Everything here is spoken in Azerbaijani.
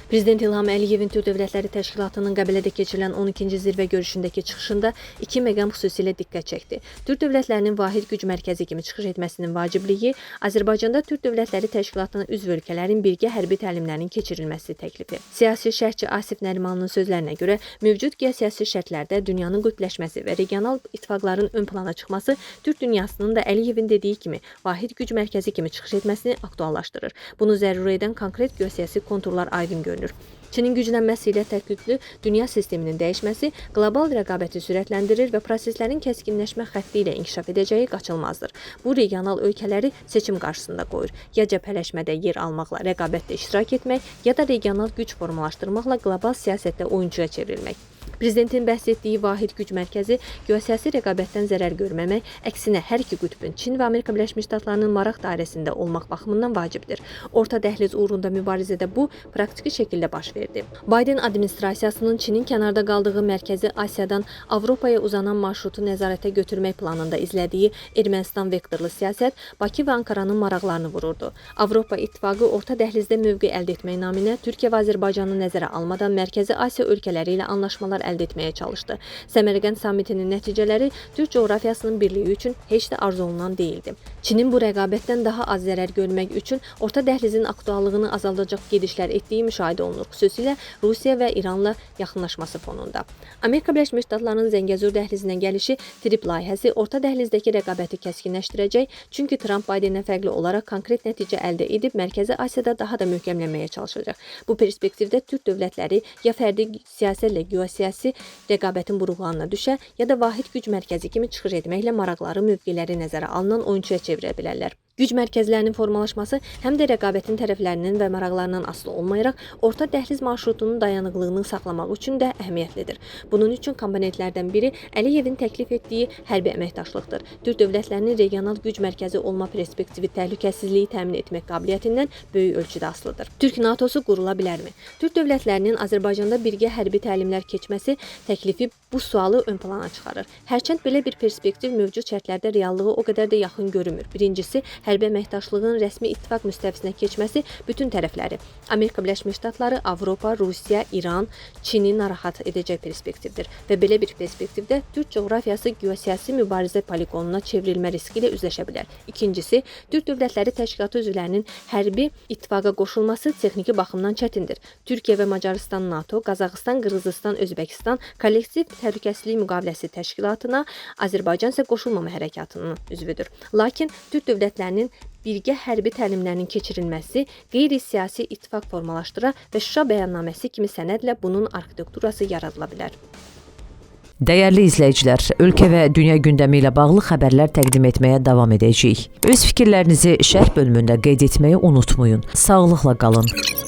Prezident İlham Əliyevin Türk Dövlətləri Təşkilatının Qəbələdə keçirilən 12-ci zirvə görüşündəki çıxışında iki məqam xüsusilə diqqət çəkdi. Türk dövlətlərinin vahid güc mərkəzi kimi çıxış etməsinin vacibliyi, Azərbaycanda Türk Dövlətləri Təşkilatına üzv ölkələrin birgə hərbi təlimlərinin keçirilməsi təklifi. Siyasi şərhçi Asif Nərimanlının sözlərinə görə, mövcud geosiyasi şərtlərdə dünyanın qütbləşməsi və regional ittifaqların ön plana çıxması Türk dünyasının da Əliyevin dediyi kimi vahid güc mərkəzi kimi çıxış etməsini aktuallaşdırır. Bunu zəruri edən konkret geosiyasi konturlar aydın görünür. Çinin güclənməsi ilə tərküklü dünya sisteminin dəyişməsi qlobal rəqabəti sürətləndirir və proseslərin kəskinləşmə xətti ilə inkişaf edəcəyi qaçılmazdır. Bu, regional ölkələri seçim qarşısında qoyur. Ya cəbhələşmədə yer almaqla rəqabətdə iştirak etmək, ya da regional güc formalaşdırmaqla qlobal siyasətdə oyuncuya çevrilmək. Prezidentin bəhs etdiyi vahid güc mərkəzi geosiyasi rəqabətdən zərər görməmək, əksinə hər iki qütbün Çin və Amerika Birləşmiş Ştatlarının maraq dairəsində olmaq baxımından vacibdir. Orta dəhliz uğrunda mübarizədə bu praktiki şəkildə baş verdi. Biden administrasiyasının Çinin kənarda qaldığı Mərkəzi Asiyadan Avropaya uzanan marşrutu nəzarətə götürmək planında izlədiyi Ermənistan vektorlu siyasət Bakı və Ankaranın maraqlarını vururdu. Avropa İttifaqı orta dəhlizdə mövqe əldə etmək naminə Türkiyə və Azərbaycanı nəzərə almadan Mərkəzi Asiya ölkələri ilə anlaşmalar əldə etməyə çalışdı. Səmərqənd sammitinin nəticələri Türk coğrafiyasının birliyi üçün heç də arzu olunan deyildi. Çinin bu rəqabətdən daha az zərər görmək üçün orta dəhlizin aktuallığını azaldacaq gedişlər etdiyi müşahidə olunur, xüsusilə Rusiya və İranla yaxınlaşması fonunda. Amerika Birləşmiş Ştatlarının Zəngəzur dəhlizinə gəlişi TRIP layihəsi orta dəhlizdəki rəqabəti kəskinləşdirəcək, çünki Trump Bidendən fərqli olaraq konkret nəticə əldə edib Mərkəzi Asiyada daha da möhkəmlənməyə çalışacaq. Bu perspektivdə Türk dövlətləri ya fərdi siyasətlə geosiyasi rəqabətin buruqlarına düşə, ya da vahid güc mərkəzi kimi çıxış etməklə maraqları, mövqeləri nəzərə alınan oyuncuya çevirə bilərlər. Güc mərkəzlərinin formalaşması həm də rəqabətin tərəflərinin və maraqlarından asılı olmayaraq orta dəhliz marşrutunun dayanıqlığını saxlamaq üçün də əhəmiyyətlidir. Bunun üçün komponentlərdən biri Əliyevin təklif etdiyi hərbi əməkdaşlıqdır. Türk dövlətlərinin regional güc mərkəzi olma perspektivi təhlükəsizliyi təmin etmək qabiliyyətindən böyük ölçüdə asılıdır. Türk NATO-su qurula bilərmi? Türk dövlətlərinin Azərbaycanda birgə hərbi təlimlər keçməsi təklifi bu sualı ön plana çıxarır. Hərçənd belə bir perspektiv mövcud şərtlərdə reallığı o qədər də yaxın görünmür. Birincisi, hərbi əməkdaşlığın rəsmi ittifaq müstəvisinə keçməsi bütün tərəfləri, Amerika Birləşmiş Ştatları, Avropa, Rusiya, İran, Çini narahat edəcək perspektivdir və belə bir perspektivdə Türk coğrafiyası geosiyasi mübarizə poligonuna çevrilmə riski ilə üzləşə bilər. İkincisi, Türk Dövlətləri Təşkilatı üzvlərinin hərbi ittifaqa qoşulması texniki baxımdan çətindir. Türkiyə və Macarıstan NATO, Qazaxıstan, Qırğızıstan, Özbəkistan kollektiv təhlükəsizlik müqaviləsi təşkilatına, Azərbaycan isə qoşulmama hərəkatının üzvüdür. Lakin Türk dövlətlərinin birgə hərbi təlimlərinin keçirilməsi qeyri-siyasi ittifaq formalaşdıra və Şuşa bəyannaməsi kimi sənədlə bunun arxitekturası yaradıla bilər. Dəyərli izləyicilər, ölkə və dünya gündəmi ilə bağlı xəbərlər təqdim etməyə davam edəcəyik. Öz fikirlərinizi şərh bölümündə qeyd etməyi unutmayın. Sağlıqla qalın.